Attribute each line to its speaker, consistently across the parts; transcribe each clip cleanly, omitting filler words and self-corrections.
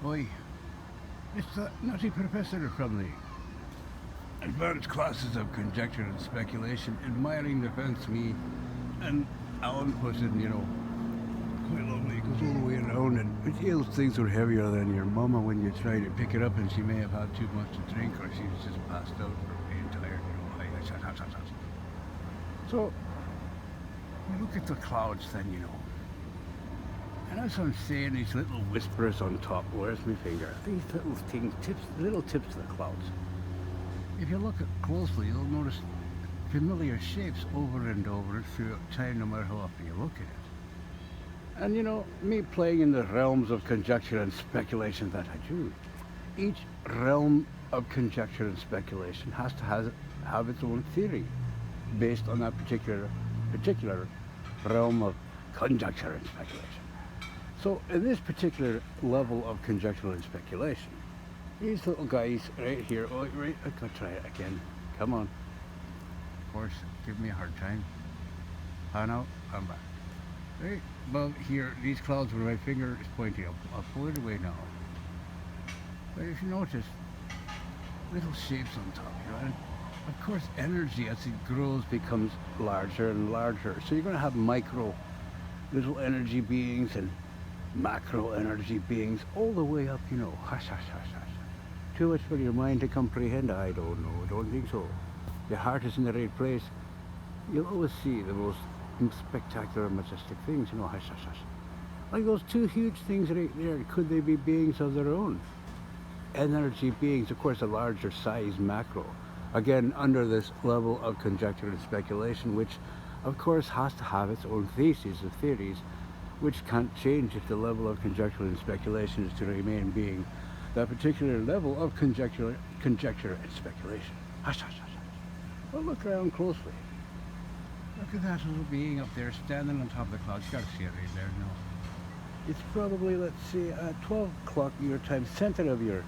Speaker 1: Oi, it's the nutty professor from the advanced classes of conjecture and speculation, admiring defense me, and Alan puts in, quite lovely. It goes all the way around, and it feels things are heavier than your mama when you try to pick it up, and she may have had too much to drink, or she's just passed out for being tired. So you look at the clouds, then and as I'm saying, these little whispers on top. Where's my finger? These little things, little tips of the clouds. If you look at closely, you'll notice familiar shapes over and over throughout time, no matter how often you look at it. And me playing in the realms of conjecture and speculation that I do, each realm of conjecture and speculation has to have its own theory based on that particular realm of conjecture and speculation. So in this particular level of conjecture and speculation, these little guys right here, I'm gonna try it again. Come on. Of course, give me a hard time. I know, I'm back. Right above here, these clouds where my finger is pointing up. I'll pull it away now. But if you notice, little shapes on top here, and of course energy as it grows becomes larger and larger. So you're gonna have micro little energy beings and macro energy beings all the way up, hush, hush, hush, hush. Too much for your mind to comprehend? I don't know, I don't think so. Your heart is in the right place. You'll always see the most spectacular, majestic things, hush, hush, hush. Like those two huge things right there, could they be beings of their own? Energy beings, of course, a larger size macro. Again, under this level of conjecture and speculation, which of course has to have its own theses and theories, which can't change if the level of conjecture and speculation is to remain being that particular level of conjecture and speculation. Hush, hush, hush, hush. Well, look around closely. Look at that little being up there standing on top of the clouds. You gotta see it right there now. It's probably, let's say, at 12 o'clock your time, center of your,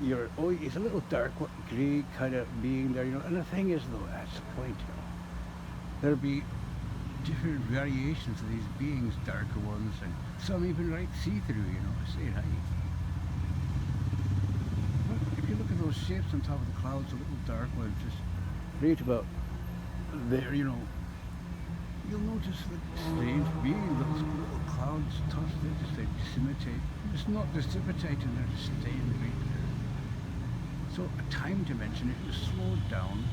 Speaker 1: it's a little dark, grey kind of being there, and the thing is, though, that's the point, there'll be different variations of these beings, darker ones, and some even like see-through, say hi. But if you look at those shapes on top of the clouds, the little dark ones, just right about there, you'll notice that strange beings, those little clouds tossed, they dissimitate. It's not precipitating, they're just staying right there. So a time dimension, if you slow it down,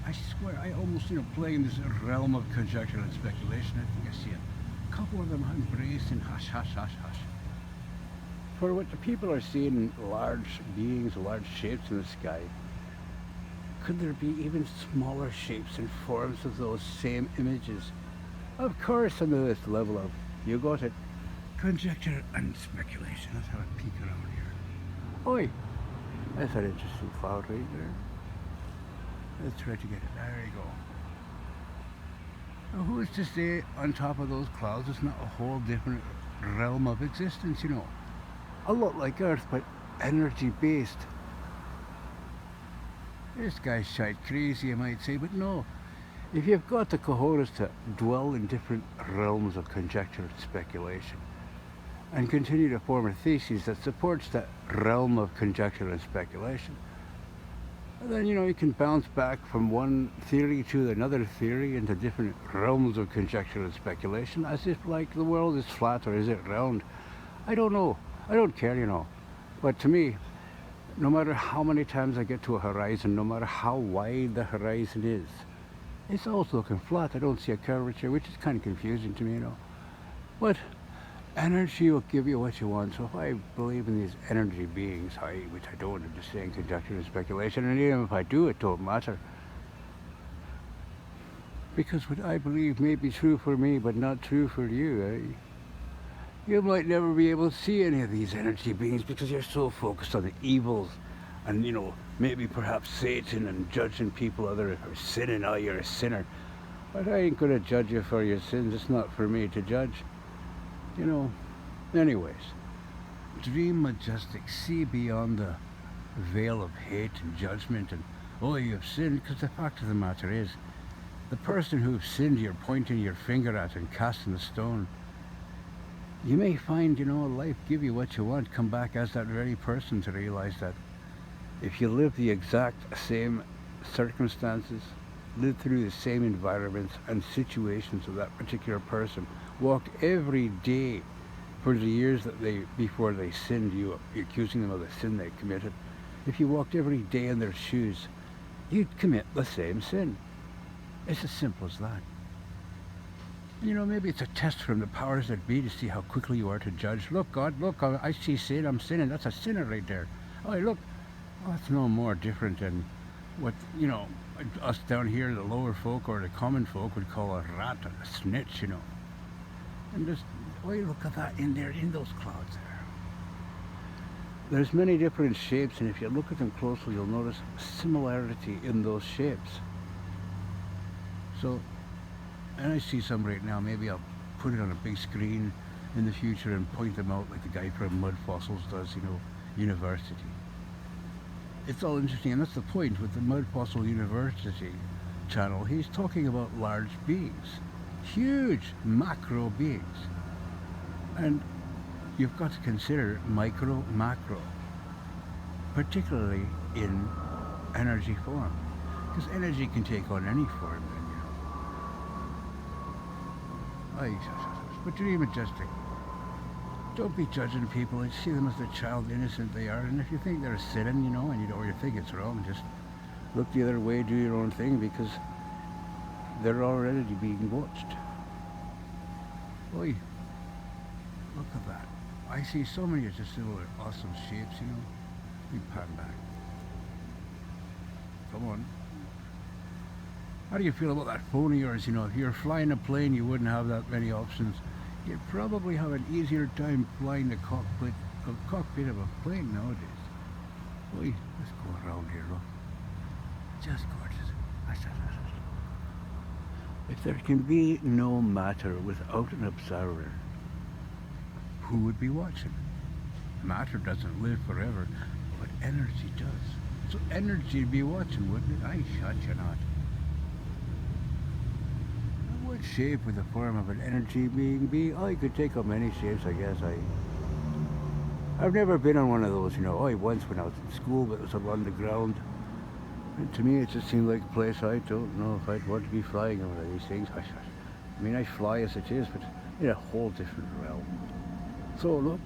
Speaker 1: I swear, I almost, playing in this realm of conjecture and speculation, I think I see a couple of them embracing hush, hush, hush, hush. For what the people are seeing, large beings, large shapes in the sky, could there be even smaller shapes and forms of those same images? Of course, under this level of, you got it, conjecture and speculation. Let's have a peek around here. Oi, that's an interesting cloud right there. Let's try to get it. There you go. Now, who is to say on top of those clouds it's not a whole different realm of existence, A lot like Earth, but energy based. This guy's shite crazy, I might say, but no. If you've got the cojones to dwell in different realms of conjecture and speculation, and continue to form a thesis that supports that realm of conjecture and speculation, and then, you can bounce back from one theory to another theory into different realms of conjecture and speculation, as if like the world is flat or is it round. I don't know. I don't care, But to me, no matter how many times I get to a horizon, no matter how wide the horizon is, it's always looking flat. I don't see a curvature, which is kind of confusing to me, But energy will give you what you want. So if I believe in these energy beings, which I don't, I'm just saying conjecture and speculation, and even if I do, it don't matter. Because what I believe may be true for me, but not true for you, You might never be able to see any of these energy beings because you're so focused on the evils and, maybe perhaps Satan and judging people other or sinning, you're a sinner. But I ain't gonna judge you for your sins. It's not for me to judge. Anyways, dream majestic, see beyond the veil of hate and judgment and, you've sinned, because the fact of the matter is, the person who've sinned you're pointing your finger at and casting the stone, You may find, life give you what you want, come back as that very person to realize that if you live the exact same circumstances, live through the same environments and situations of that particular person, walked every day for the years that before they sinned, you accusing them of the sin they committed. If you walked every day in their shoes, you'd commit the same sin. It's as simple as that. Maybe it's a test from the powers that be to see how quickly you are to judge. Look, God, look, I see sin, I'm sinning. That's a sinner right there. Oh, look, that's no more different than what, us down here, the lower folk or the common folk would call a rat, a snitch. And just, look at that in there, in those clouds there. There's many different shapes, and if you look at them closely, you'll notice similarity in those shapes. So, and I see some right now. Maybe I'll put it on a big screen in the future and point them out like the guy from Mud Fossils does, University. It's all interesting, and that's the point with the Mud Fossil University channel. He's talking about large beings, huge macro beings. And you've got to consider micro, macro, particularly in energy form. Because energy can take on any form, but you're majestic. Don't be judging people and see them as the child innocent they are. And if you think they're sinning, or you think it's wrong, just look the other way, do your own thing, because they're already being watched. Look at that. I see so many just similar awesome shapes, We pan back. Come on. How do you feel about that phone of yours? If you're flying a plane, you wouldn't have that many options. You'd probably have an easier time flying the cockpit of a plane nowadays. Let's go around here, look. Just gorgeous. If there can be no matter without an observer, who would be watching? Matter doesn't live forever, but energy does. So energy would be watching, wouldn't it? I shot you not. What shape would the form of an energy being be? It could take up many shapes, I guess. I've never been on one of those, once when I was in school, but it was up on the ground. And to me, it just seemed like a place I don't know if I'd want to be flying on one of these things. I fly as it is, but in a whole different realm. So look,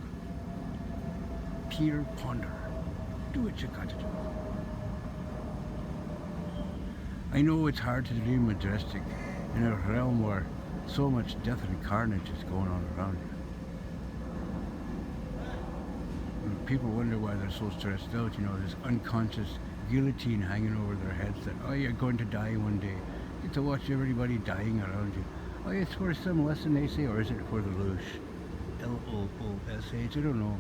Speaker 1: Peter Ponder, do what you got to do. I know it's hard to dream majestic in a realm where so much death and carnage is going on around you. And people wonder why they're so stressed out, this unconscious guillotine hanging over their heads that, you're going to die one day. You get to watch everybody dying around you. It's for some lesson, they say, or is it for the loosh? LOOSH, I don't know.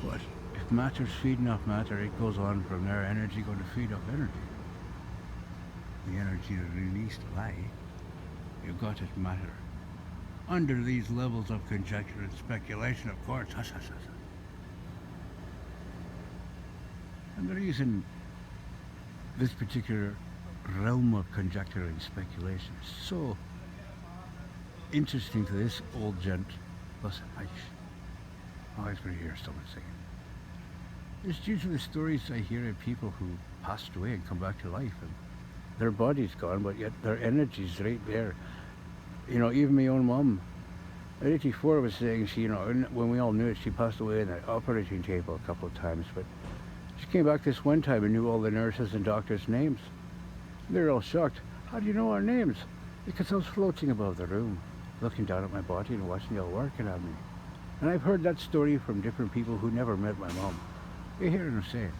Speaker 1: But if matter's feeding off matter, it goes on from there. Energy going to feed off energy. The energy that released lie, you got it matter. Under these levels of conjecture and speculation, of course. And the reason this particular realm of conjecture and speculation is so interesting to this old gent, listen, I always going to hear someone singing. It's due to the stories I hear of people who passed away and come back to life, and their body's gone, but yet their energy's right there. Even my own mum, at 84, was saying she, when we all knew it, she passed away in the operating table a couple of times, but she came back this one time and knew all the nurses and doctors' names. They're all shocked. How do you know our names? Because I was floating above the room, looking down at my body and watching y'all working on me. And I've heard that story from different people who never met my mom. You hear them say it.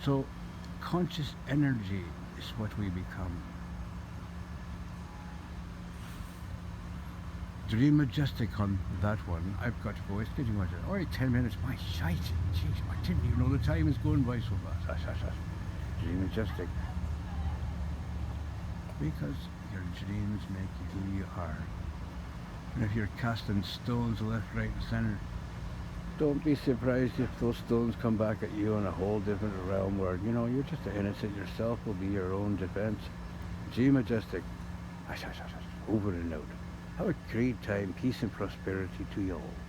Speaker 1: So, conscious energy is what we become. Dream majestic on that one. I've got to go. It's getting much. All right, 10 minutes. My shite. Jeez, I didn't even know the time is going by so fast. Dream majestic. Because your dreams make you who you are. And if you're casting stones left, right, and center, don't be surprised if those stones come back at you in a whole different realm where, you're just an innocent yourself, will be your own defense. Dream majestic. Over and out. Have a great time. Peace and prosperity to you all.